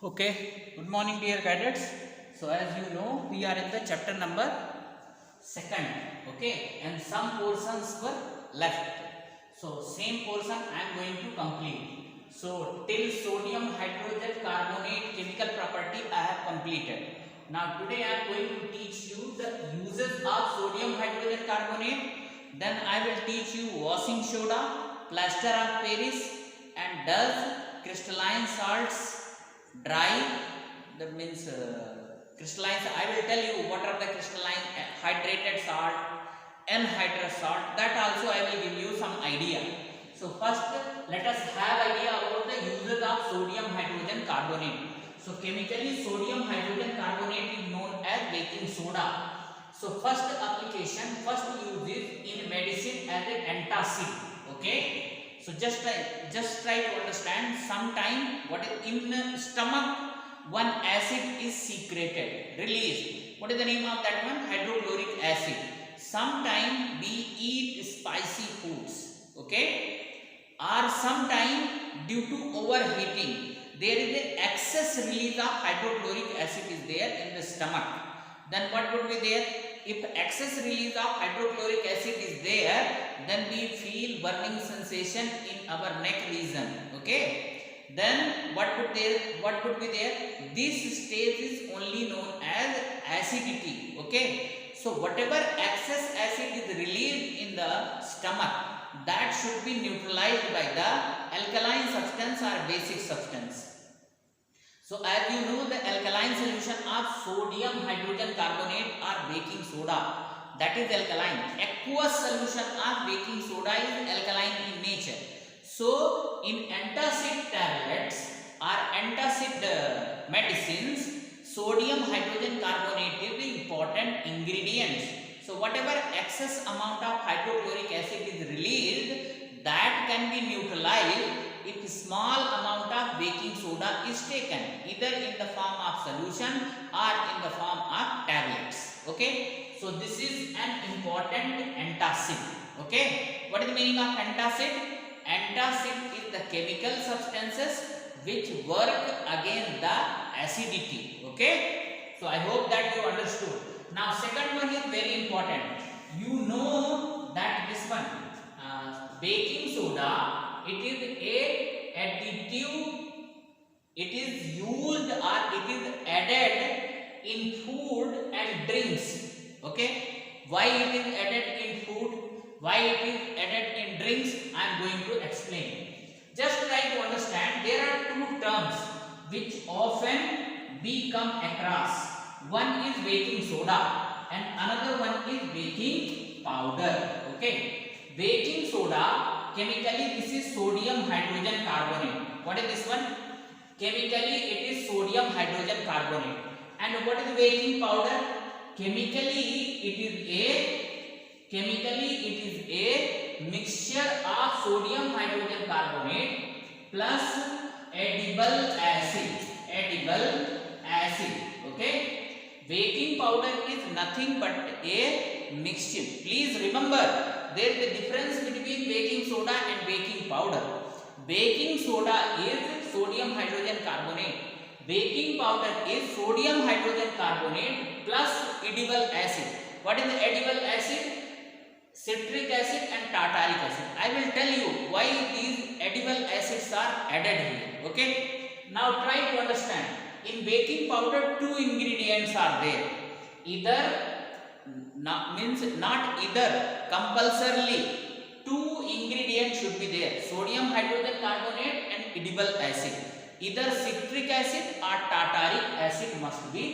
Okay, good morning dear cadets. So as you know, we are in the chapter number 2nd, okay, and some portions were left. So same portion I am going to complete. So till sodium hydrogen carbonate chemical property I have completed. Now today I am going to teach you the uses of sodium hydrogen carbonate. Then I will teach you washing soda, plaster of Paris, and does crystalline salts dry, that means crystalline. I will tell you what are the crystalline hydrated salt, anhydrous salt, that also I will give you some idea. So first let us have idea about the uses of sodium hydrogen carbonate. So chemically sodium hydrogen carbonate is known as baking soda. So first application, first use is in medicine as an antacid, okay. So just try to understand. Sometime what is in stomach, one acid is secreted, released. What is the name of that one? Hydrochloric acid. Sometime we eat spicy foods, okay, or sometime due to overheating there is an excess release of hydrochloric acid is there in the stomach. Then what would be there? If excess release of hydrochloric acid is there, then we feel burning sensation in our neck region, okay. Then what would be there? This stage is only known as acidity, okay. So whatever excess acid is released in the stomach, that should be neutralized by the alkaline substance or basic substance. So as you know, the alkaline solution of sodium hydrogen carbonate or baking soda, that is alkaline. Aqueous solution of baking soda is alkaline in nature. So in antacid tablets or antacid medicines, sodium hydrogen carbonate is the important ingredient. So whatever excess amount of hydrochloric acid is released, that can be neutralized if small amount of baking soda is taken, either in the form of solution or in the form of tablets, okay. So this is an important antacid, okay. What is the meaning of antacid? Antacid is the chemical substances which work against the acidity, okay. So I hope that you understood. Now second one is very important. You know that this one baking soda, it is a additive, it is used or it is added in food and drinks, okay. Why it is added in food, why it is added in drinks, I am going to explain. Just try to understand. There are two terms which often we come across. One is baking soda and another one is baking powder, okay. Baking soda, chemically this is sodium hydrogen carbonate. What is this one? Chemically it is sodium hydrogen carbonate. And what is baking powder? Chemically it is a mixture of sodium hydrogen carbonate plus edible acid, okay. Baking powder is nothing but a mixture. Please remember, there is a difference between baking soda and baking powder. Baking soda is sodium hydrogen carbonate. Baking powder is sodium hydrogen carbonate plus edible acid. What is the edible acid? Citric acid and tartaric acid. I will tell you why these edible acids are added here, okay. Now try to understand. In baking powder, two ingredients are there. Either compulsorily two ingredients should be there: sodium hydrogen carbonate and edible acid. Either citric acid or tartaric acid must be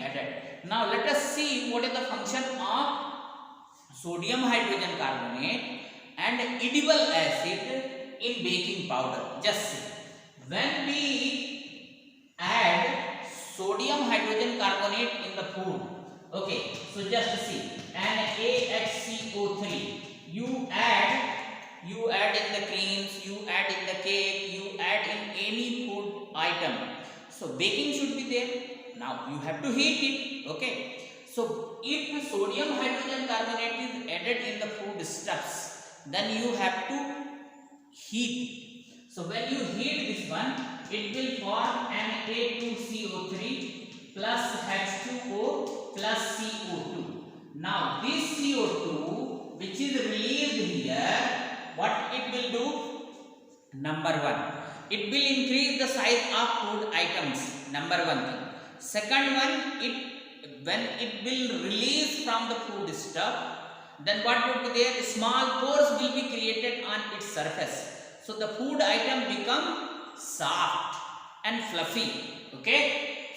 added. Now let us see what is the function of sodium hydrogen carbonate and edible acid in baking powder. Just see. When we add sodium hydrogen carbonate in the food, okay, so just see, NaHCO3, you add in the creams, you add in the cake, you add in any food item. So baking should be there. Now you have to heat it, okay. So if sodium hydrogen carbonate is added in the food stuffs, then you have to heat. So when you heat this one, it will form Na2CO3 plus H2O plus CO2. Now this CO2 which is released here, what it will do? Number one, it will increase the size of food items. Number one thing. Second one, when it will release from the food stuff, then what would be there? Small pores will be created on its surface. So the food item become soft and fluffy. Okay.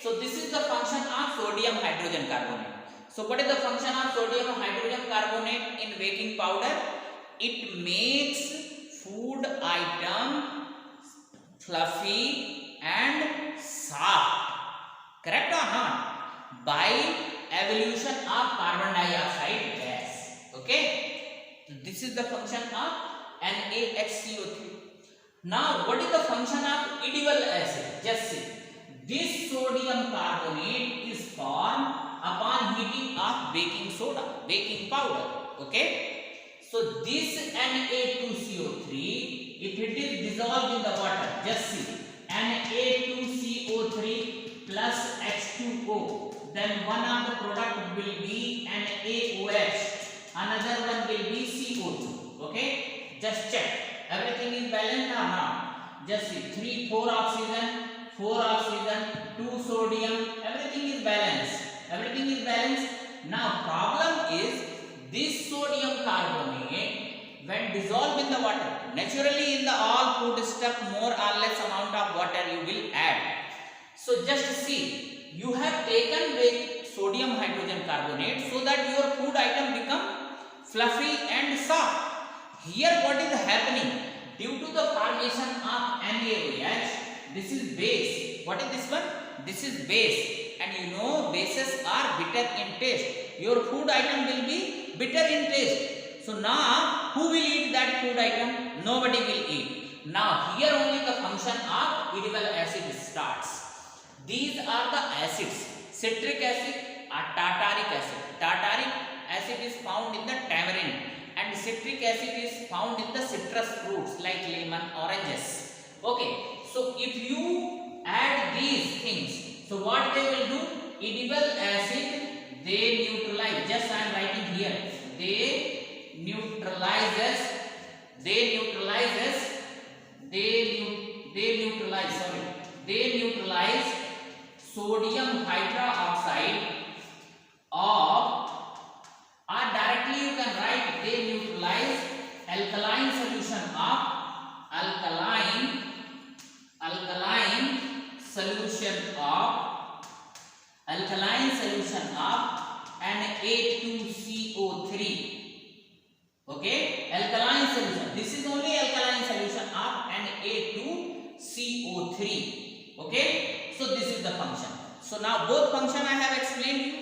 So this is the function of sodium hydrogen carbonate. So what is the function of sodium hydrogen carbonate in baking powder? It makes food item fluffy and soft. Correct or not? By evolution of carbon dioxide gas. Okay. So this is the function of NaHCO3. Now what is the function of edible acid? Just see. This sodium carbonate is formed upon heating of baking soda, baking powder. Okay. So this Na2CO3, if it is dissolved in the water, just see, Na2CO3 plus H2O, then one of the product will be NaOH, another one will be CO2. Okay, just check everything is balanced or not. Just see, 4 oxygen, 2 sodium, everything is balanced. Everything is balanced. Now problem is this sodium carbonate when dissolved in the water, naturally in the all food stuff more or less amount of water you will add. So just see, you have taken with sodium hydrogen carbonate so that your food item become fluffy and soft. Here what is happening? Due to the formation of NaOH, this is base. What is this one? This is base. And you know bases are bitter in taste. Your food item will be bitter in taste. So now who will eat that food item? Nobody will eat. Now here only the function of edible acid starts. These are the acids: citric acid or tartaric acid. Tartaric acid is found in the tamarind and citric acid is found in the citrus fruits like lemon, oranges. Okay, so if you add these things, so what they will do? Edible acid, they neutralize. Just I am writing here. They neutralize sodium hydroxide of, or directly you can write they neutralize alkaline solution of Na2CO3. Okay, alkaline solution. This is only alkaline solution of Na2CO3. Okay, so this is the function. So now both function I have explained you.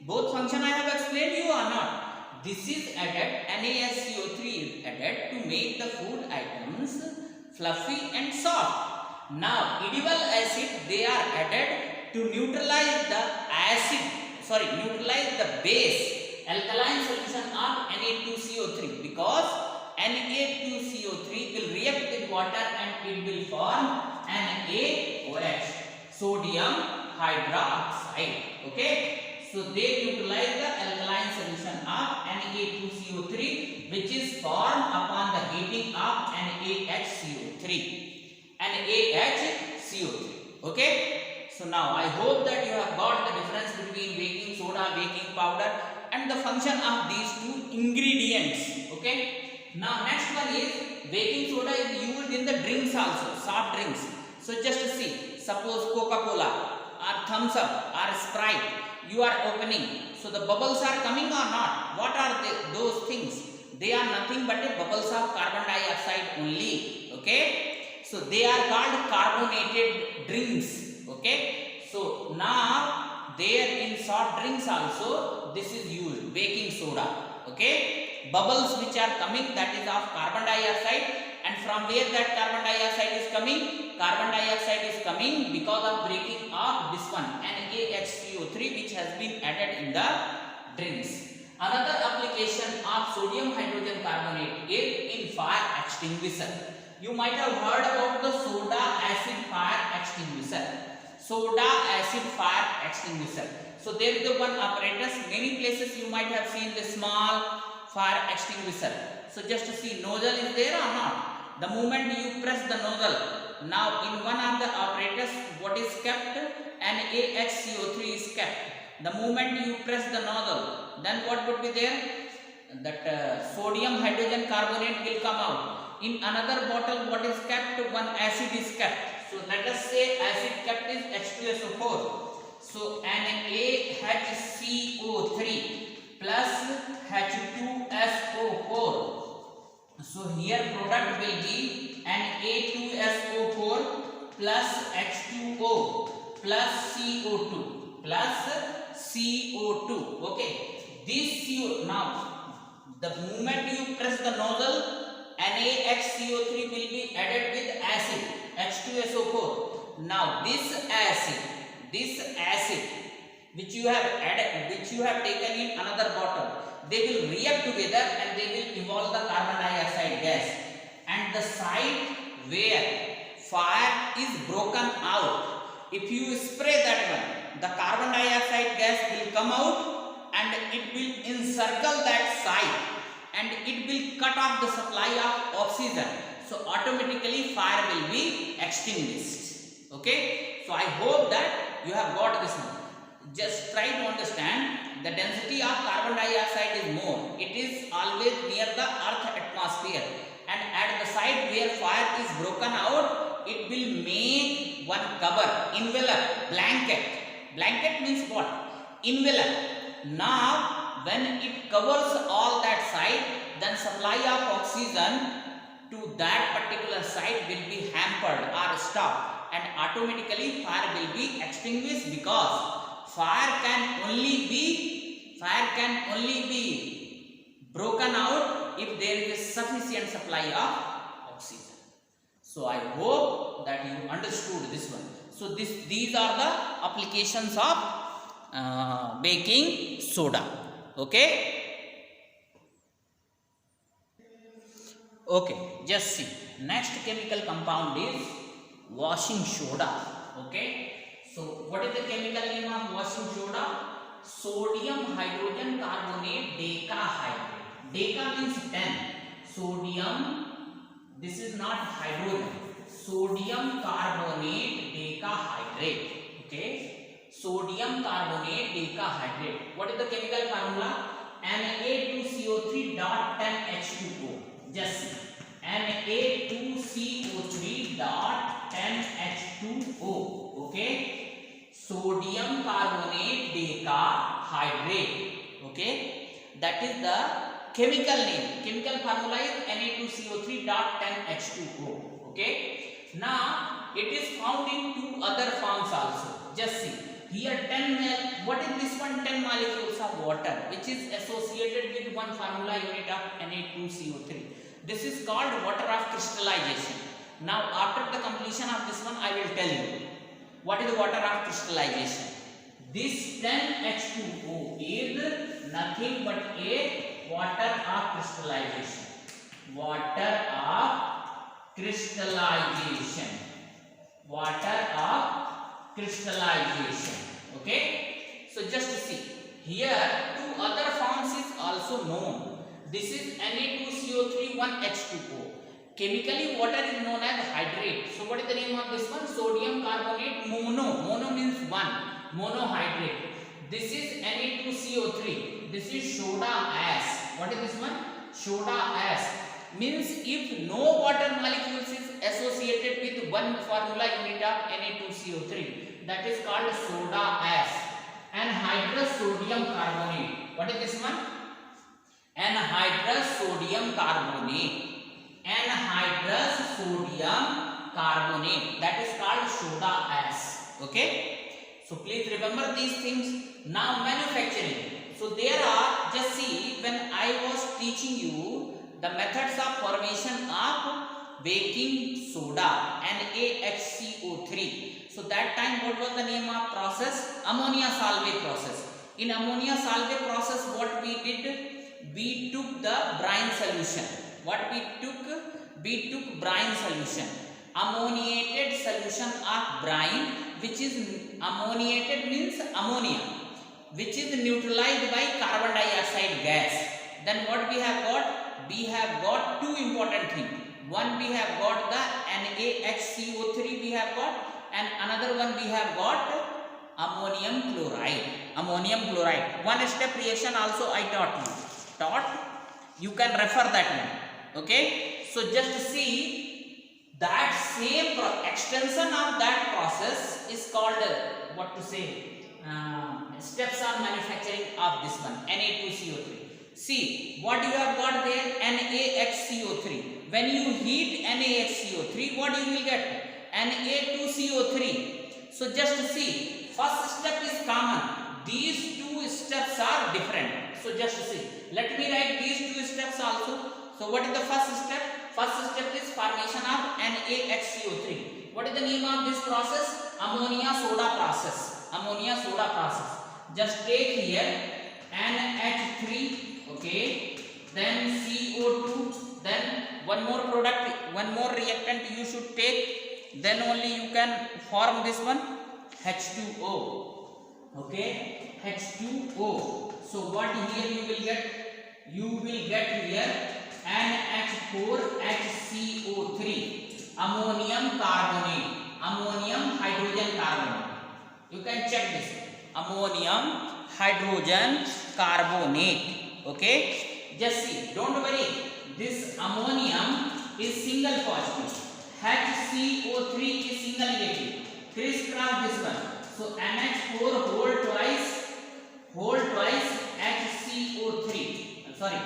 Both function I have explained you or not? This is added, NaSCO3 is added to make the food items fluffy and soft. Now edible acid, they are added to neutralize the base alkaline solution of Na2CO3, because Na2CO3 will react with water and it will form NaOH, sodium hydroxide. Okay, so they neutralize the alkaline solution of Na2CO3 which is formed upon the heating of NaHCO3. Okay, so now I hope that you have got the difference between baking soda, baking powder and the function of these two ingredients. Okay, now next one is baking soda is used in the drinks also, soft drinks. So just see, suppose Coca-Cola or Thumbs Up or Sprite you are opening, so the bubbles are coming or not? What are those things? They are nothing but a bubbles of carbon dioxide only. Okay, so they are called carbonated drinks. Okay, so now there in soft drinks also this is used, baking soda. Okay, bubbles which are coming, that is of carbon dioxide, and from where that carbon dioxide is coming? Carbon dioxide is coming because of breaking of this one NaHCO3 which has been added in the drinks. Another application of sodium hydrogen carbonate is in fire extinguisher. You might have heard about soda acid fire extinguisher. So there is the one apparatus. Many places you might have seen the small fire extinguisher. So just to see, nozzle is there or not. The moment you press the nozzle, now in one of the apparatus, what is kept? NaHCO3 is kept. The moment you press the nozzle, then what would be there? That sodium hydrogen carbonate will come out. In another bottle, what is kept? One acid is kept. So let us say acid kept is H2SO4. So NaHCO3 plus H2SO4. So here product will be Na2SO4 plus H2O plus CO2 plus CO2. Okay, this CO, now the moment you press the nozzle, NaHCO3 will be added with acid H2SO4. Now this acid which you have added, which you have taken in another bottle, they will react together and they will evolve the carbon dioxide gas. And the site where fire is broken out, if you spray that one, the carbon dioxide gas will come out and it will encircle that site and it will cut off the supply of oxygen. So automatically fire will be extinguished. Okay, so I hope that you have got this one. Just try to understand, the density of carbon dioxide is more. It is always near the earth atmosphere, and at the site where fire is broken out, it will make one cover, envelope, blanket. Blanket means what? Envelope. Now when it covers all that site, then supply of oxygen to that particular site will be hampered or stopped, and automatically fire will be extinguished, because fire can only be broken out if there is sufficient supply of oxygen. So I hope that you understood this one. So these are the applications of baking soda. Okay, just see, next chemical compound is washing soda. Okay, so what is the chemical name of washing soda? Sodium hydrogen carbonate decahydrate. Deca means 10. Sodium, this is not hydrogen, sodium carbonate decahydrate. Okay, sodium carbonate decahydrate. What is the chemical formula? Na2CO3.10H2O. Just see, Na2CO3.10H2O. Okay, sodium carbonate decahydrate. Okay, that is the chemical name. Chemical formula is Na2CO3.10H2O. Okay, now it is found in two other forms also. Just see here, 10 what is this one? 10 molecules of water which is associated with one formula unit of Na2CO3. This is called water of crystallization. Now after the completion of this one, I will tell you what is the water of crystallization. This 10H2O is nothing but a water of crystallization. Water of crystallization. Water of crystallization. Okay, so just see here, two other forms is also known. This is Na2CO3 1H2O. Chemically water is known as hydrate. So what is the name of this one? Sodium carbonate mono. Mono means one, monohydrate. This is Na2CO3. This is soda ash. What is this one? Soda ash means if no water molecules is associated with one formula unit of Na2CO3, that is called soda ash. Anhydrous sodium carbonate. What is this one? Anhydrous sodium carbonate. Anhydrous sodium carbonate, that is called soda ash. Okay, so please remember these things. Now manufacturing. So there are, just see, when I was teaching you the methods of formation of baking soda, NaHCO3. So that time what was the name of process? Ammonia solvay process. In ammonia solvay process, what we did? We took the brine solution. What we took? We took brine solution, ammoniated solution of brine, which is ammoniated means ammonia, which is neutralized by carbon dioxide gas. Then what we have got? We have got two important things. One, we have got the NaHCO3 we have got, and another one we have got ammonium chloride. Ammonium chloride. One step reaction also I taught. You can refer that one. Okay. So just see that same extension of that process is called what to say? Steps on manufacturing of this one, Na2CO3. See what you have got there, NaHCO3. When you heat NaHCO3, what you will get? Na2CO3. So just see, first step is common. These two steps are different. So just see. Let me write these two steps also. So what is the first step? First step is formation of NaHCO3. What is the name of this process? Ammonia soda process. Ammonia soda process. Just take here NH3, okay, then CO2, then one more product, one more reactant you should take, then only you can form this one, H2O, okay, H2O. So what here you will get? You will get here NH4HCO3, ammonium carbonate, ammonium hydrogen carbonate. You can check this, ammonium hydrogen carbonate. Okay, just see, don't worry, this ammonium is single positive, HCO3 is single negative, crisscross this one. So NH4 whole twice HCO3, sorry,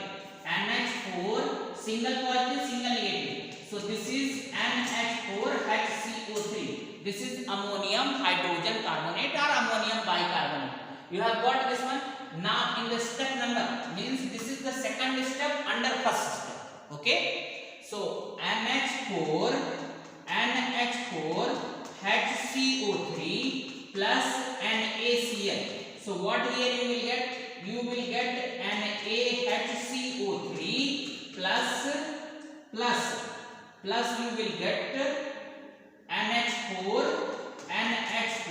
NH4 single positive, single negative. So this is NH4HCO3. This is ammonium hydrogen carbonate or ammonium bicarbonate. You have got this one. Now in the step number, means this is the second step under first step. Okay. So NH4 HCO3 plus NaCl. So what here you will get? You will get NaHCO3 plus you will get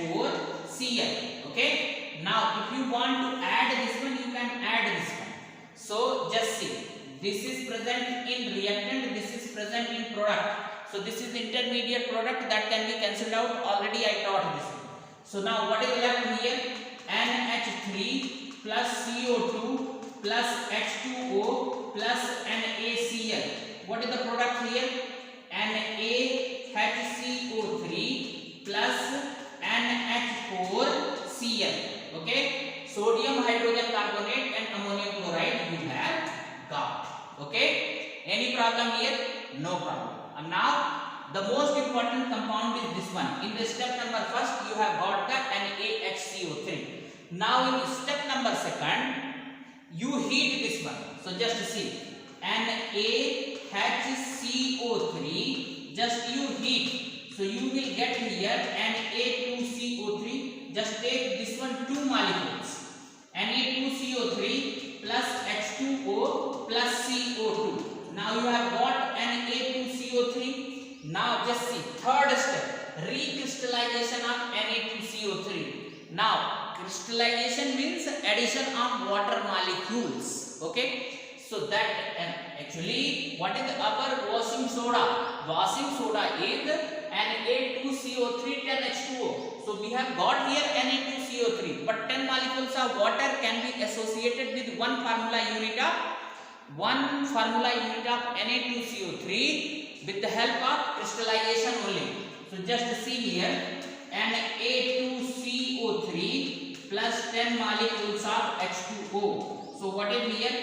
NH4Cl. Okay. Now if you want to add this one, you can add this one. So just see, this is present in reactant, this is present in product. So this is intermediate product that can be cancelled out. Already I taught this one. So now what is left here? NH3 plus CO2 plus H2O plus NaCl. What is the product here? NaHCO3 plus NH4Cl. Okay, sodium hydrogen carbonate and ammonium chloride you have got. Okay, any problem here? No problem. And now the most important compound is this one. In the step number first, you have got the NaHCO3. Now in step number second, you heat this one. So just see, NaHCO3, just you heat. So you will get here Na2CO3. Just take this one, two molecules, Na2CO3 plus H2O plus CO2. Now you have got Na2CO3. Now just see, third step, recrystallization of Na2CO3. Now crystallization means addition of water molecules. Okay. So that actually what is our washing soda? Washing soda is Na2CO3 10H2O. So we have got here Na2CO3, but 10 molecules of water can be associated with one formula unit of Na2CO3 with the help of crystallization only. So just see here, Na2CO3 plus 10 molecules of H2O. So what is here?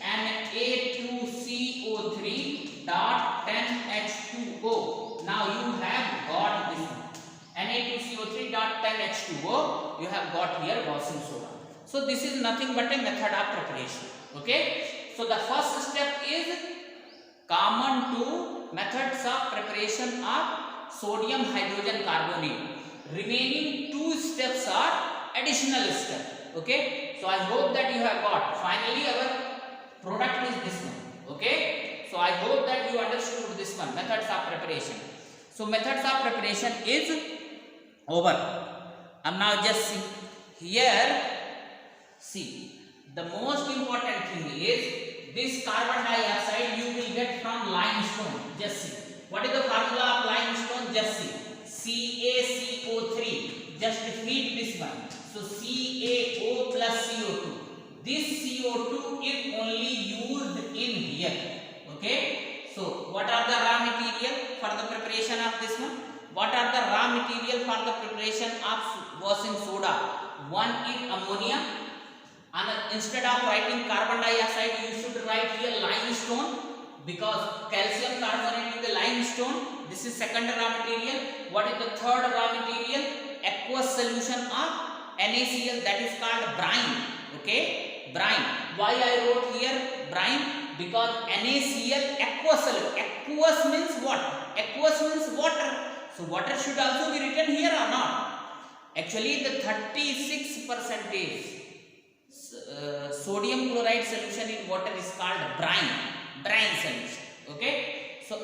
Na2CO3 dot 10H2O. Now you have got this one. Na2CO3 dot 10H2O. You have got here washing soda. So this is nothing but a method of preparation. Okay. So the first step is common to methods of preparation of sodium hydrogen carbonate. Remaining two steps are additional steps. Okay. So I hope that you have got. Finally our product is this one. Okay. So I hope that you understood this one, methods of preparation. So methods of preparation is over. And now just see here, see the most important thing is this carbon dioxide you will get from limestone. Just see what is the formula of limestone. Just see CaCO3. Just heat this one. So CaO plus CO2. This CO2 is only used in here. Okay. So what are the raw material for the preparation of this one? What are the raw material for the preparation of washing soda? One is ammonia, and instead of writing carbon dioxide you should write here limestone, because calcium carbonate is the limestone. This is second raw material. What is the third raw material? Aqueous solution of NaCl, that is called brine. Okay, brine. Why I wrote here brine? Because NaCl aqueous solution. Aqueous means what? Aqueous means water. So water should also be written here or not? Actually the 36% sodium chloride solution in water is called brine solution. Okay, so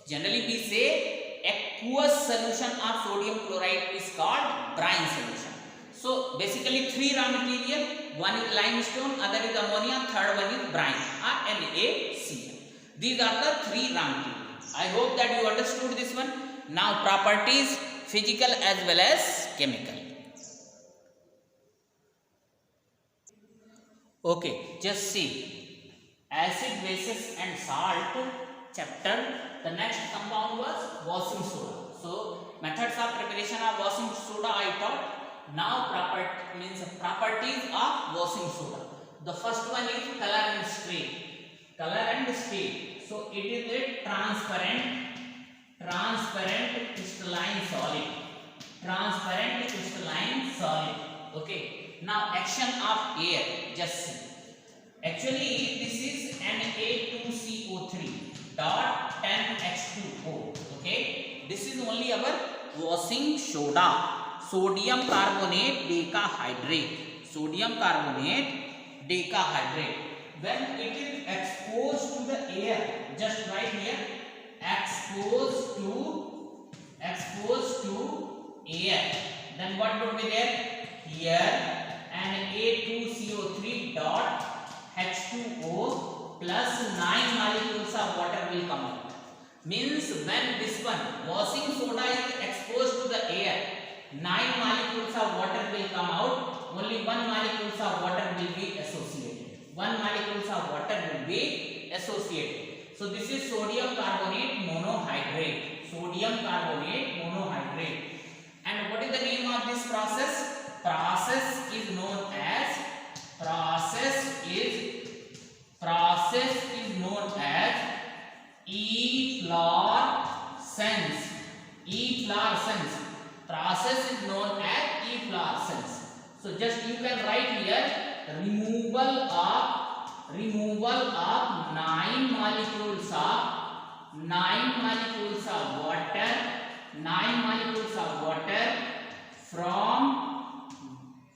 generally we say aqueous solution of sodium chloride is called brine solution. So basically three raw material, one is limestone, other is ammonia, third one is brine or NaCl. These are the three raw materials. I hope that you understood this one. Now properties, physical as well as chemical. Okay, just see acid, bases and salt chapter. The next compound was washing soda. So methods of preparation of washing soda I taught. Now properties of washing soda. The first one is color and state. Color and state. So it is a transparent crystalline solid. Transparent crystalline solid. Okay. Now action of air. Just see. Actually this is Na2CO3 dot 10H2O. Okay. This is only our washing soda. Sodium carbonate decahydrate. Sodium carbonate decahydrate. When it is exposed to the air, just write here, exposed to air, then what would be there? Here Na2CO3 dot H2O plus 9 molecules of water will come out. Means when this one washing soda is exposed to the air, 9 molecules of water will come out. Only 1 molecules of water will be associated. 1 molecules of water will be associated. So this is sodium carbonate monohydrate. Sodium carbonate monohydrate. And what is the name of this process? Process is known as efflorescence. Efflorescence. Process is known as efflorescence. So just you can write here removal of 9 molecules of water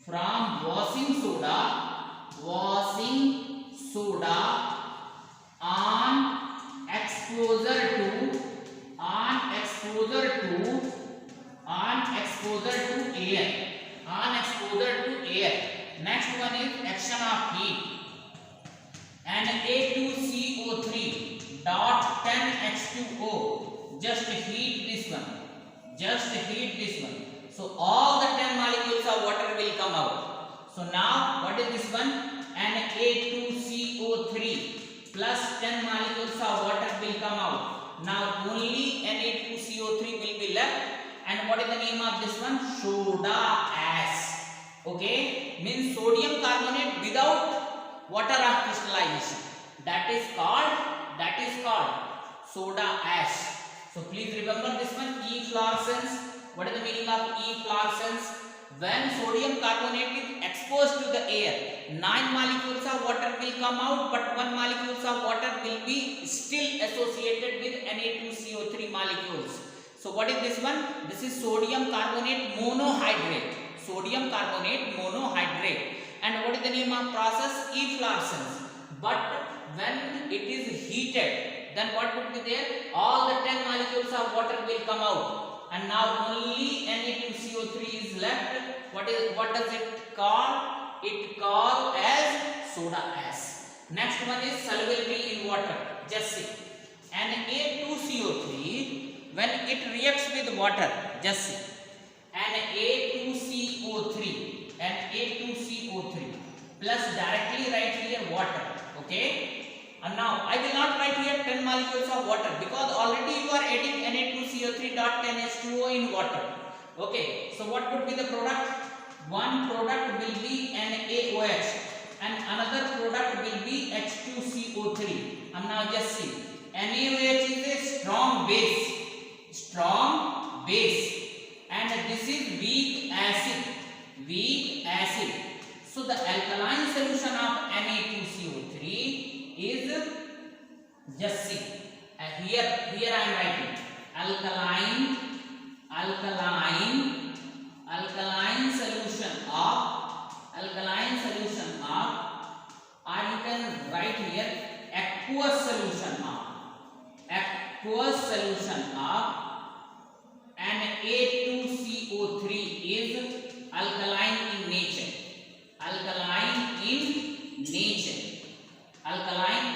from washing soda on exposure to air. Next one is action of heat. Na2CO3 dot 10H2O. Just heat this one. So all the 10 molecules of water will come out. So now what is this one? Na2CO3 plus 10 molecules of water will come out. Now only Na2CO3 will be left. And what is the name of this one? Soda ash. Okay, means sodium carbonate without water of crystallization. That is called soda ash. So please remember this one, efflorescence. What is the meaning of efflorescence? When sodium carbonate is exposed to the air, 9 molecules of water will come out, but 1 molecules of water will be still associated with Na2CO3 molecules. So what is this one? This is sodium carbonate monohydrate. And what is the name of process? Efflorescence. But when it is heated, then what would be there? All the 10 molecules of water will come out, and now only Na2CO3 what does it call? It call as soda ash. Next one is solubility in water. Just see. Na2CO3 when it reacts with water, just see. Na2CO3 and Na2CO3 plus directly write here water. Okay. And now I will not write here 10 molecules of water because already you are adding Na2CO3 dot 10 H2O in water. Okay, so what would be the product? One product will be NaOH and another product will be H2CO3. And now just see, NaOH is a strong base, and this is weak acid. So the alkaline solution of Na2CO3 is, just see, here I am writing alkaline solution of, or you can write here aqueous solution of Na2CO3 is alkaline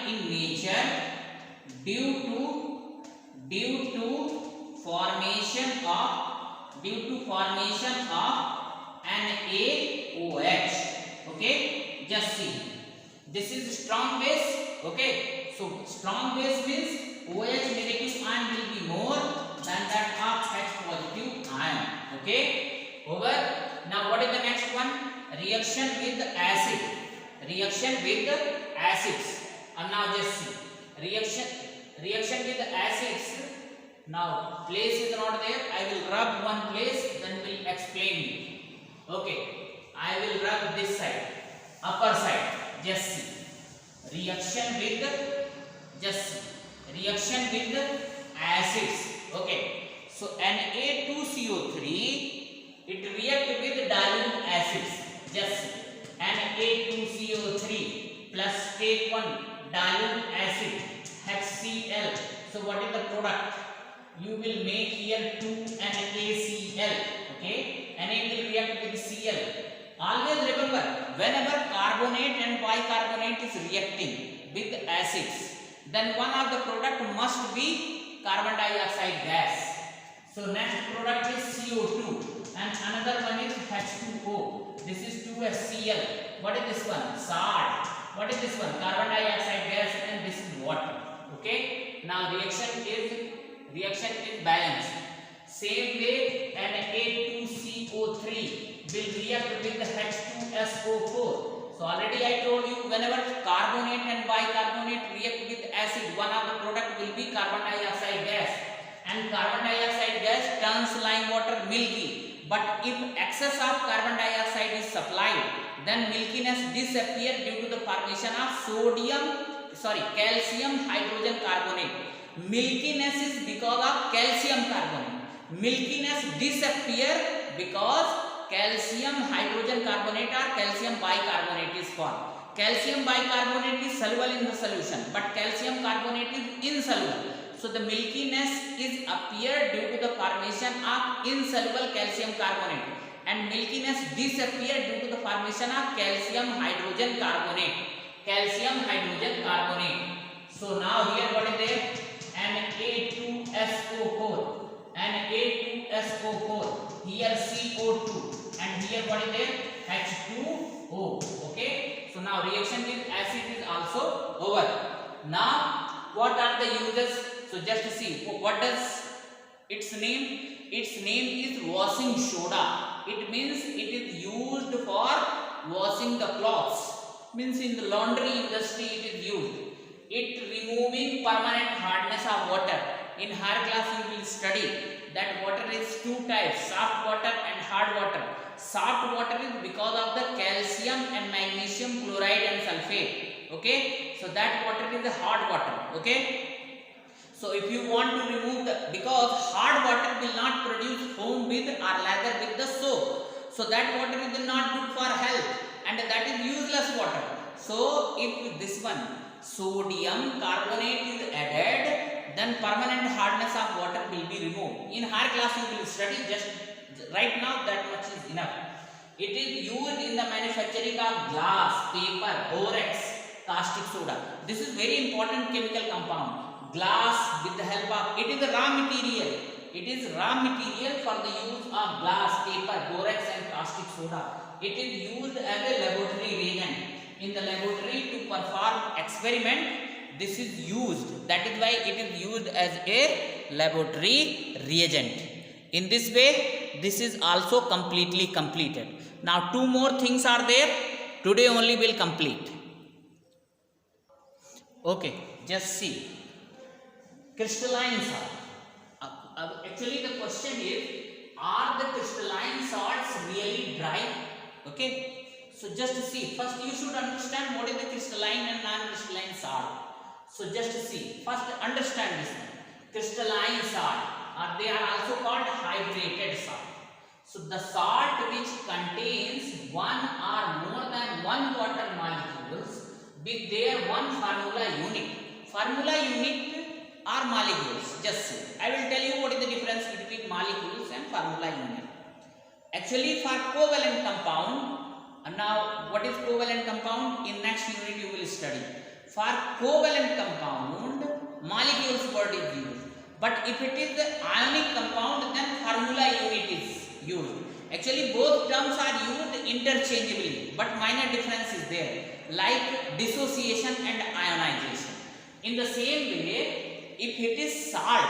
in nature. Due to formation of NaOH. Okay, just see, this is strong base. Okay, so strong base means OH negative ion will be more than that of H positive ion. Okay, over. Now what is the next one? Reaction with acids. And now just see, reaction with acids. Now place is not there, I will rub one place, then will explain you. Okay, I will rub this side, upper side. Just see, reaction with acids. Okay, so Na2CO3 it react with dilute acids. Just see, Na2CO3 plus take one dilute acid HCl. So what is the product? You will make here 2NaCl. Okay, Na will react with Cl. Always remember, whenever carbonate and bicarbonate is reacting with acids, then one of the product must be carbon dioxide gas. So next product is CO2 and another one is H2O. This is 2HCl. What is this one? Salt. What is this one? Carbon dioxide gas, and this is water. Okay, now reaction is balanced. Same way, Na2CO3 will react with H2SO4. So already I told you, whenever carbonate and bicarbonate react with acid, one of the product will be carbon dioxide gas, and carbon dioxide gas turns lime water milky. But if excess of carbon dioxide is supplied, then milkiness disappear due to the formation of calcium hydrogen carbonate. Milkiness is because of calcium carbonate. Milkiness disappear because calcium hydrogen carbonate or calcium bicarbonate is formed. Calcium bicarbonate is soluble in the solution, but calcium carbonate is insoluble. So the milkiness is appeared due to the formation of insoluble calcium carbonate, and milkiness disappear due to the formation of calcium hydrogen carbonate. So now here what is there? Na2SO4. Here CO2, and here what is there? H2O. Okay. So now reaction with acid is also over. Now what are the uses? So just see, what does its name? Its name is washing soda. It means it is used for washing the clothes. Means in the laundry industry it is used. It removing permanent hardness of water. In higher class you will study that water is two types, soft water and hard water. Soft water is because of the calcium and magnesium chloride and sulfate. Okay, so that water is the hard water. Okay, so if you want to remove the, because hard water will not produce foam with or lather with the soap, so that water is not good for health and that is useless water. So if this one sodium carbonate is added, then permanent hardness of water will be removed. In higher class you will study, just right now that much is enough. It is used in the manufacturing of glass, paper, borax, caustic soda. This is very important chemical compound. Glass with the help of, it is a raw material. It is raw material for the use of glass, paper, borax and caustic soda. It is used as a laboratory reagent. In the laboratory to perform experiment, this is used. That is why it is used as a laboratory reagent. In this way, this is also completely completed. Now, two more things are there. Today only will complete. Okay, just see. Crystalline salt. Actually, the question is, are the crystalline salts really dry? Okay, so just see. First, you should understand what is the crystalline and non-crystalline salt. So just see. First, understand this one. Crystalline salt, or they are also called hydrated salt. So the salt which contains one or more than one water molecules with their one formula unit. Formula unit are molecules. Just see. I will tell you what is the difference between molecules and formula unit. Actually, for covalent compound, now what is covalent compound? In next unit you will study. For covalent compound, molecules word is used. But if it is the ionic compound, then formula unit is used. Actually, both terms are used interchangeably, but minor difference is there, like dissociation and ionization. In the same way, if it is salt,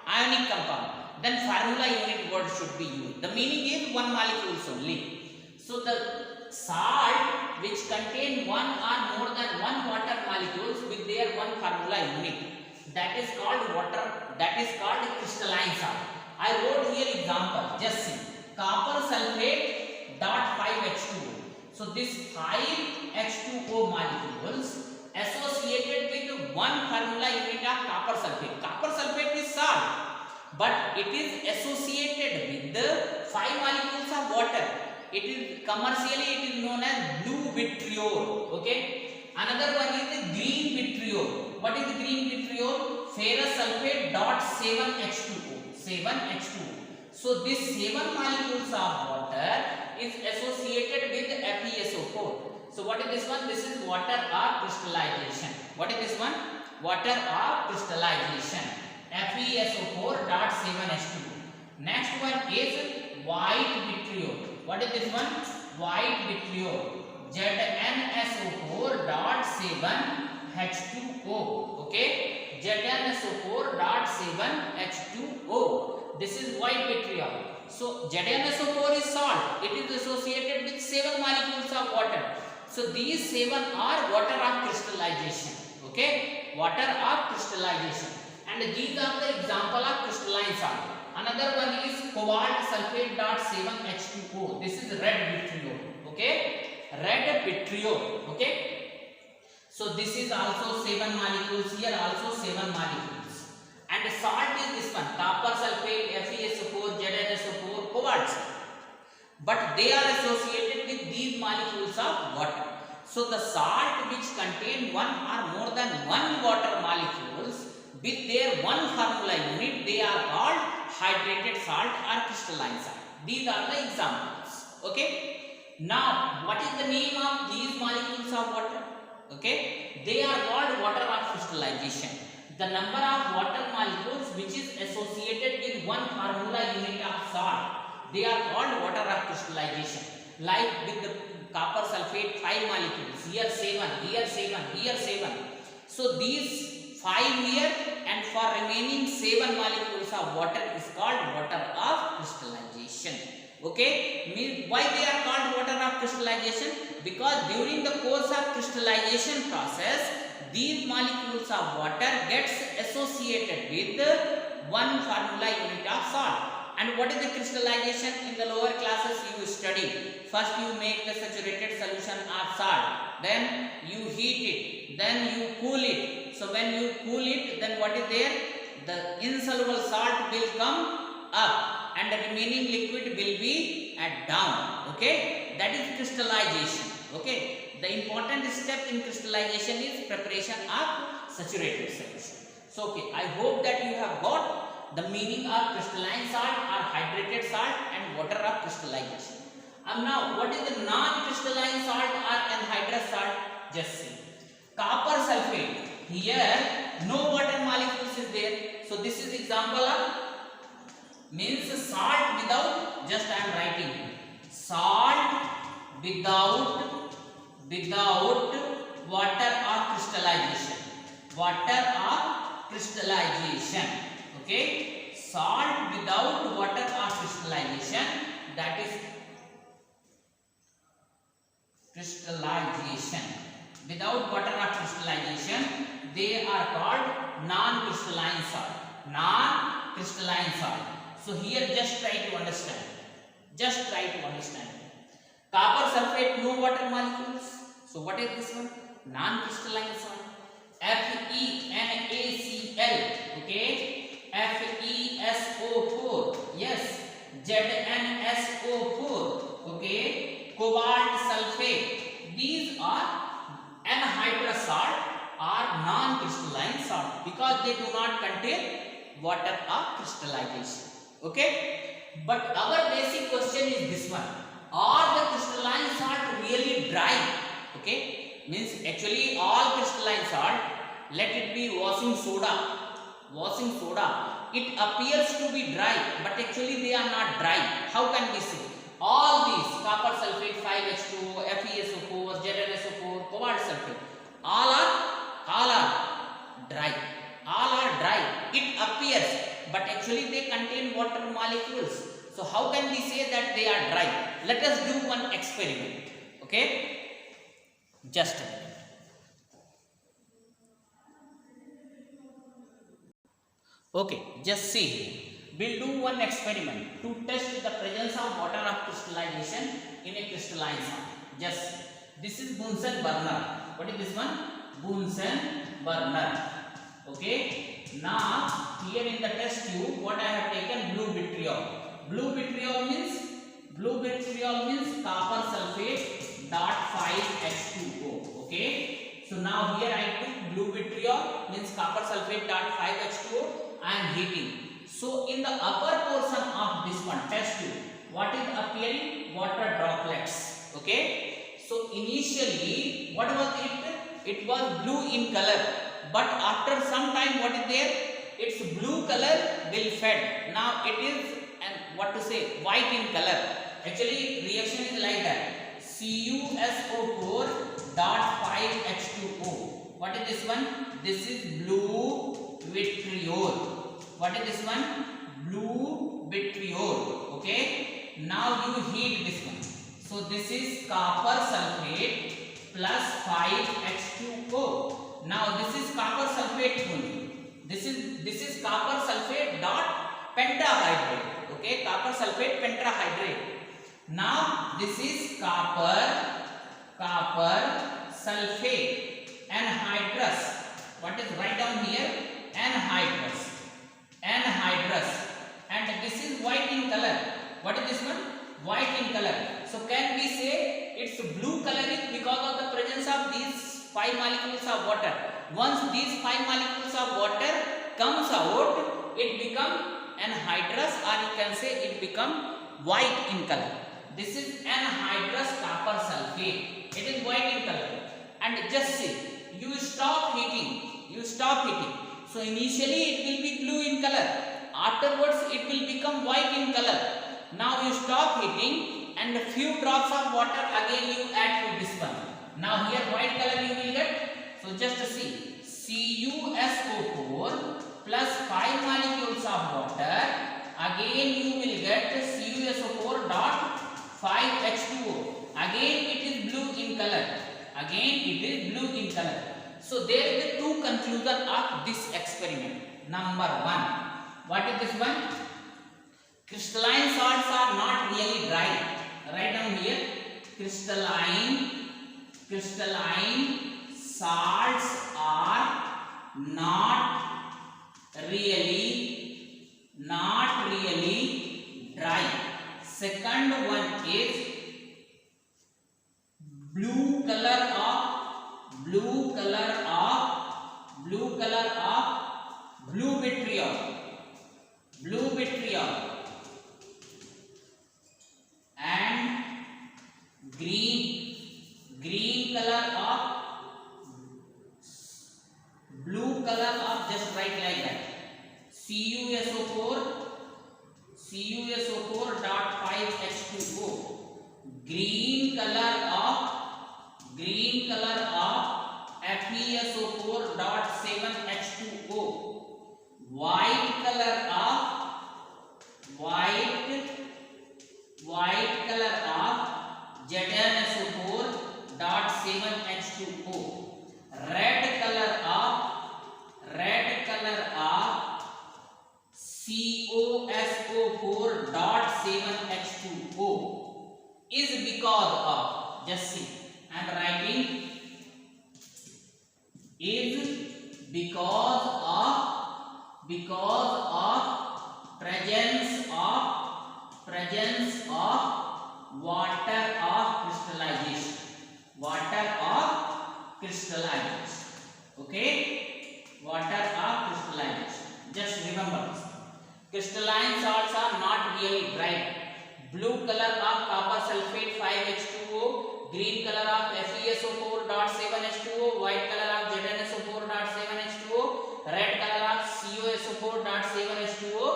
ionic compound, then formula unit word should be used. The meaning is one molecules only. So the salt which contain one or more than one water molecules with their one formula unit, that is called water, that is called crystalline salt. I wrote here example. Just see. Copper sulfate dot 5H2O. So this 5H2O molecules associated with one formula unit of copper sulfate. Copper sulfate is salt, but it is associated with the 5 molecules of water. It is commercially it is known as blue vitriol. Okay. Another one is the green vitriol. What is the green vitriol? Ferrous sulfate dot 7H2O. 7H2O. So this 7 molecules of water is associated with FeSO4. So what is this one? This is water of crystallization. What is this one? Water of crystallization. FeSO4 dot 7H2O. Next one is white vitriol. What is this one? White vitriol. ZnSO4 dot 7H2O. Okay. ZnSO4 dot 7H2O. This is white vitriol. So ZnSO4 is salt. It is associated with 7 molecules of water. So these 7 are water of crystallization. Okay, water of crystallization. And these are the example of crystalline salt. Another one is cobalt sulfate dot 7H2O. This is red vitriol. Okay, red vitriol. Okay. So this is also 7 molecules. Here also 7 molecules. And salt is this one, copper sulfate, FeSO4, ZnSO4, cobalt sulfate. But they are associated with these molecules of water. So the salt which contain one or more than one water molecules with their one formula unit, they are called hydrated salt or crystalline salt. These are the examples. Okay. Now, what is the name of these molecules of water? Okay. They are called water of crystallization. The number of water molecules which is associated with one formula unit of salt, they are called water of crystallization. Like with the copper sulfate, 5 molecules, here 7, here 7, here 7. So these 5 here and for remaining 7 molecules of water is called water of crystallization. Okay, why they are called water of crystallization? Because during the course of crystallization process, these molecules of water gets associated with one formula unit of salt. And what is the crystallization? In the lower classes you study. First you make the saturated solution of salt, then you heat it, then you cool it. So when you cool it, then what is there? The insoluble salt will come up and the remaining liquid will be at down. Okay, that is crystallization. Okay, the important step in crystallization is preparation of saturated solution. So okay, I hope that you have got the meaning of crystalline salt or hydrated salt and water of crystallization. Now what is the non-crystalline salt or anhydrous salt? Just see. Copper sulfate. Here no water molecules is there. So this is example of means salt without, just I am writing salt without water or crystallization. Water or crystallization. Okay, salt without water or crystallization, that is crystallization. Without water or crystallization, they are called non-crystalline salt. Non-crystalline salt. So here just try to understand. Just try to understand. Copper sulfate, no water molecules. So what is this one? Non-crystalline salt. FeNaCl. Okay. FeSO4. Yes. ZnSO4. Okay. Cobalt sulfate. These are anhydrous salt or non-crystalline salt because they do not contain water or crystallization. Okay, but our basic question is this one: are the crystalline salt really dry? Okay, means actually all crystalline salt, let it be washing soda, it appears to be dry, but actually they are not dry. How can we say? All these copper sulfate, 5H2O, FeSO4, ZnSO4, cobalt sulfate, all are dry. All are dry. It appears, but actually they contain water molecules. So how can we say that they are dry? Let us do one experiment. Okay, just a minute. Okay, just see here. We'll do one experiment to test the presence of water of crystallization in a crystalline salt. Just this is Bunsen burner. What is this one? Bunsen burner. Okay. Now here in the test tube, what I have taken, blue vitriol. Blue vitriol means copper sulfate dot 5H2O. Okay. So now here I took blue vitriol means copper sulfate dot 5H2O. I am heating. So in the upper portion of this one test tube, what is appearing? Water droplets. Okay. So initially what was it? It was blue in color. But after some time, what is there? Its blue color will fade. Now it is white in color. Actually reaction is like that. CuSO4 dot 5H2O. What is this one? This is blue vitriol. What is this one? Blue vitriol. Okay. Now you heat this one. So this is copper sulfate plus 5H2O. Now this is copper sulfate only. This is copper sulfate dot pentahydrate. Okay, copper sulfate pentahydrate. Now this is copper sulfate anhydrous. What is write down here? Anhydrous. And this is white in color. What is this one? White in color. So can we say its blue color is because of the presence of these 5 molecules of water. Once these 5 molecules of water comes out, it become anhydrous, or you can say it become white in color. This is anhydrous copper sulfate. It is white in color. And just see, you stop heating. So initially it will be blue in color. Afterwards it will become white in color. Now you stop heating and a few drops of water again you add to this one. Now here white color you will get. So just see, CuSO4 plus 5 molecules of water. Again you will get CuSO4 dot 5H2O. Again it is blue in color. So there is the two conclusion of this experiment. Number one, what is this one? Crystalline salts are not really dry. Write down here, crystalline salts are not really dry. Second one is blue color of blue vitriol and FeSO4.5H2O. Green color of FeSO4.7H2O. White color of ZnSO4.7H2O. Red color of COSO4.7H2O is because of, just see, I am writing, is because of presence of water of crystallization. Okay, water of crystallization. Just remember this. Crystalline salts are not really bright. Blue color of copper sulfate 5H2O, green color of FeSO4.7H2O, white color of ZnSO4.7H2O, red color of COSO4.7H2O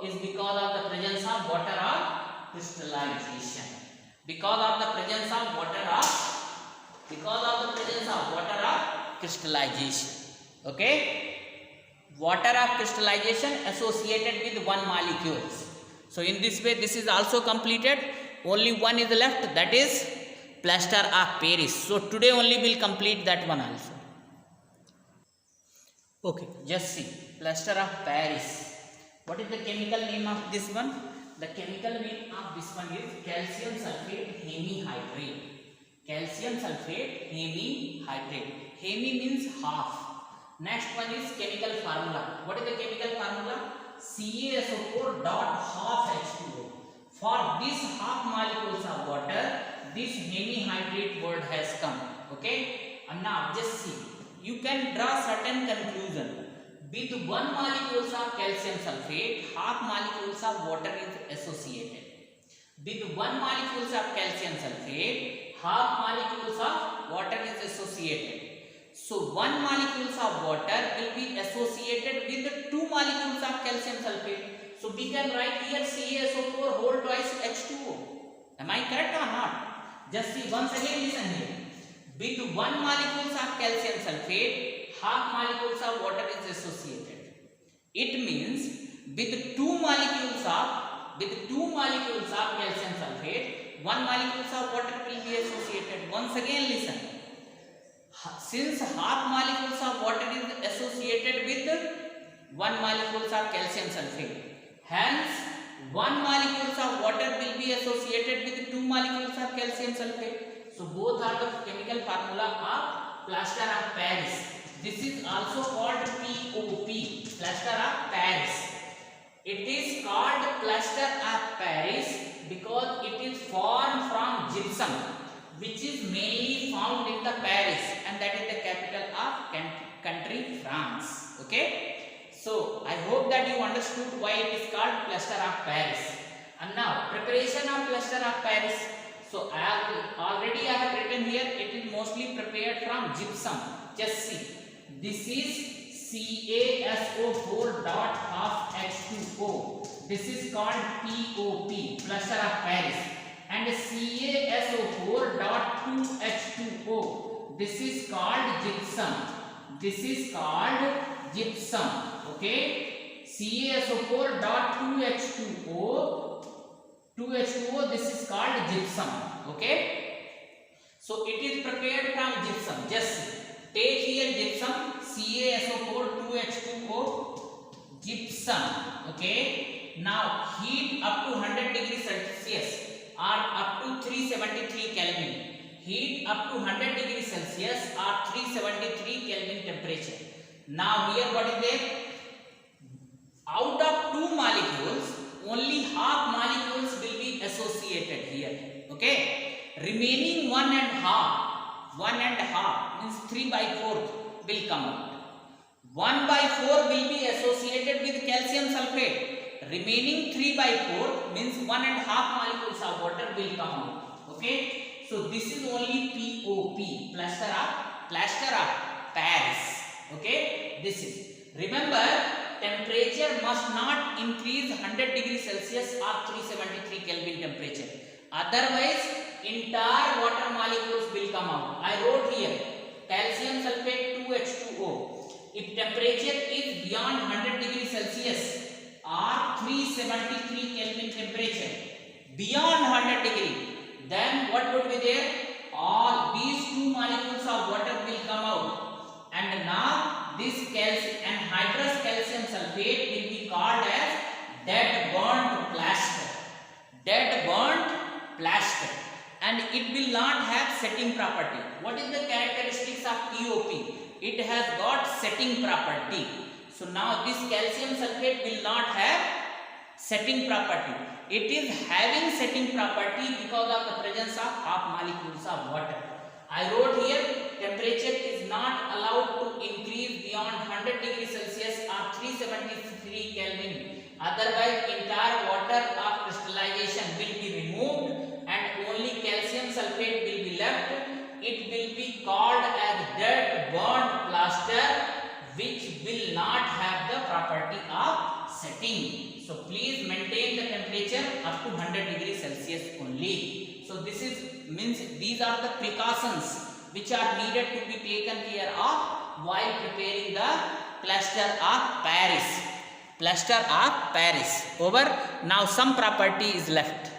is because of the presence of water of crystallization. Because of the presence of water of crystallization. Okay, water of crystallization associated with one molecules. So in this way this is also completed. Only one is left, that is plaster of Paris. So today only we'll complete that one also. Okay, just see, plaster of Paris. What is the chemical name of this one? The chemical name of this one is calcium sulfate hemihydrate. Calcium sulfate hemihydrate. Hemi means half. Next one is chemical formula. What is the chemical formula? CaSO4.5H2O. For this half molecules of water, this hemihydrate word has come. Okay, and now just see, you can draw certain conclusion. With one molecules of calcium sulfate, half molecules of water is associated. With one molecules of calcium sulfate, half molecules of water is associated. So one molecules of water will be associated with the two molecules of calcium sulfate. So we can write here CaSO4 whole twice H2O. Am I correct or not? Just see, once again listen here. With one molecules of calcium sulfate, half molecules of water is associated. It means with two molecules of calcium sulfate, one molecules of water will be associated. Once again listen. Since half molecules of water is associated with one molecules of calcium sulfate, hence one molecules of water will be associated with two molecules of calcium sulfate. So both are the chemical formula of plaster of Paris. This is also called POP, plaster of Paris. It is called plaster of Paris because it is formed from gypsum, which is mainly found in the Paris, and that is the capital of country France. Okay, so I hope that you understood why it is called plaster of Paris. And now preparation of plaster of Paris. So I have written here, it is mostly prepared from gypsum. Just see, this is CaSO4.5H2O. This is called POP, plaster of Paris. And CaSO4.2H2O. This is called gypsum. Okay, CaSO4.2H2O. 2H2O. This is called gypsum. Okay, so it is prepared from gypsum. Just take here gypsum, CaSO4.2H2O, gypsum. Okay, now heat up to 100 degrees Celsius or up to 373 Kelvin. Heat up to 100 degrees Celsius or 373 Kelvin temperature. Now here what is there? Out of two molecules, only half molecules will be associated here. Okay, remaining 1.5 means 3/4 will come out. 1/4 will be associated with calcium sulfate. Remaining 3/4 means 1.5 molecules of water will come out. Okay, so this is only POP, plaster of Paris. Okay, this is, remember temperature must not increase 100 degrees Celsius or 373 Kelvin temperature. Otherwise, entire water molecules will come out. I wrote here calcium sulfate 2H2O. If temperature is beyond 100 degrees Celsius or 373 Kelvin temperature, beyond 100 degree, then what would be there? All these two molecules of water will come out, and now this calcium and hydrous calcium sulfate will be called as dead burnt plaster. Dead burnt plaster, and it will not have setting property. What is the characteristics of POP? It has got setting property. So now this calcium sulfate will not have setting property. It is having setting property because of the presence of half molecules of water. I wrote here temperature is not allowed to increase beyond 100 degrees Celsius or 373 Kelvin. Otherwise, entire water of crystallization will be removed and only calcium sulfate will be left. It will be called as dead burnt plaster, which will not have the property of setting. So please maintain the temperature up to 100 degrees Celsius only. So this is means these are the precautions which are needed to be taken care of while preparing the plaster of Paris. Plaster of Paris. Over. Now some property is left.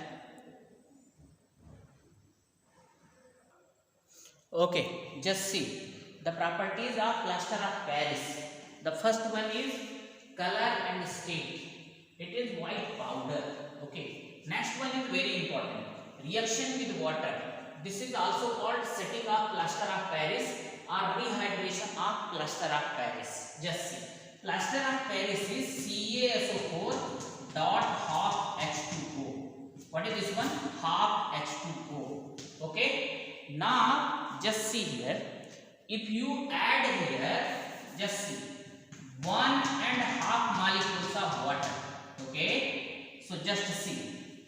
Okay, just see the properties of plaster of Paris. The first one is color and state. It is white powder. Okay. Next one is very important. Reaction with water. This is also called setting of plaster of Paris or rehydration of plaster of Paris. Just see. Plaster of Paris is CaSO4 dot half H2O. What is this one? Half H2O. Okay. Now just see here. If you add here, just see 1.5 molecules of water. Okay. So just see.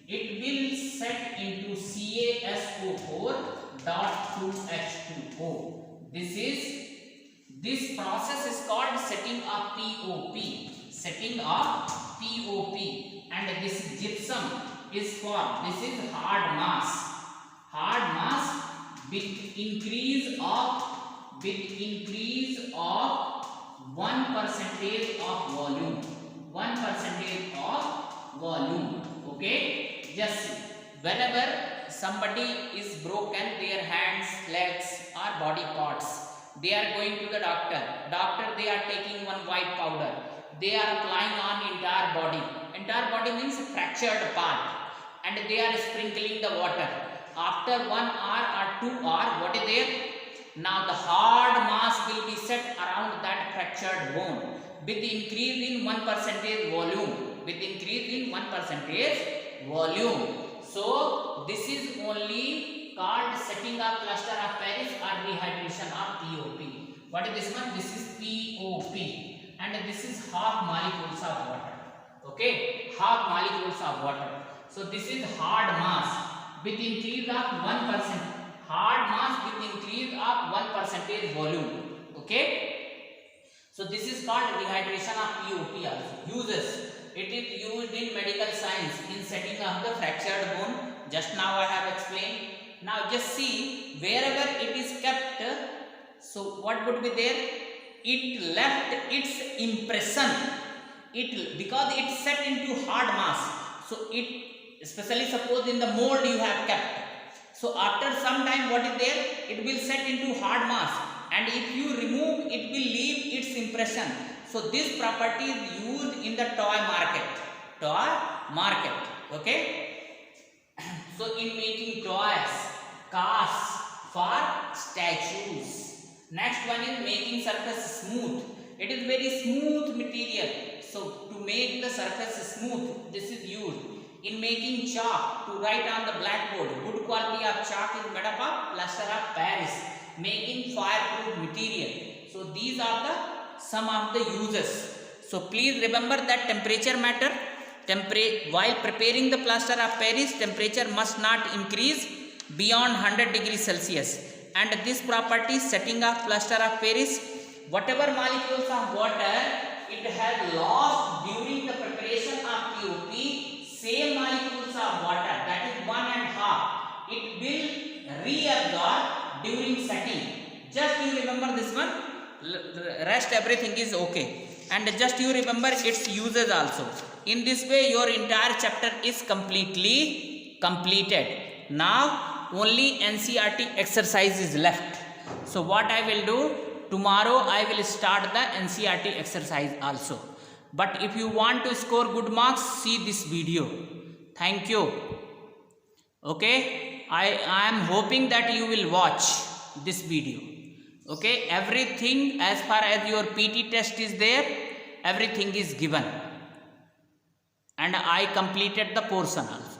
It will set into CaSO4 dot 2H2O. This process is called setting of POP. Setting of POP. And this gypsum is formed. This is hard mass. Hard mass with increase of 1% of volume. 1% of volume. Okay. Just see. Whenever somebody is broken their hands, legs or body parts, they are going to the doctor. They are taking one white powder. They are applying on entire body. Entire body means fractured part, and they are sprinkling the water. After 1 hour or 2 hours, what is there? Now the hard mass will be set around that fractured bone with increase in 1% volume. With increase in 1% volume. So this is only called setting of plaster of Paris or rehydration of POP. What is this one? This is POP, and this is half molecules of water. Okay, half molecules of water. So this is hard mass with increase of 1%. Hard mass with increase of 1% volume. Okay. So this is called rehydration of POP also. Uses. It is used in medical science in setting of the fractured bone. Just now I have explained. Now just see wherever it is kept. So what would be there? It left its impression. Because it set into hard mass. So it, especially suppose in the mold you have kept. So after some time what is there? It will set into hard mass. And if you remove, it will leave its impression. So this property is used in the toy market. Toy market. Okay. So in making toys, cars for statues. Next one is making surface smooth. It is very smooth material. So to make the surface smooth, this is used. In making chalk to write on the blackboard, good quality of chalk is made up of plaster of Paris. Making fireproof material. So these are the some of the uses. So please remember that temperature matter. While preparing the plaster of Paris, temperature must not increase beyond 100 degrees Celsius. And this property setting of plaster of Paris, whatever molecules of water it has lost during the preparation of POP same molecules of water, that is 1.5. It will reabsorb during setting. Just you remember this one. Rest everything is okay. And just you remember its uses also. In this way your entire chapter is completely completed. Now only NCERT exercise is left. So what I will do, tomorrow I will start the NCERT exercise also. But if you want to score good marks, see this video. Thank you. Okay, I am hoping that you will watch this video. Okay, everything as far as your PT test is there, everything is given, and I completed the portion also.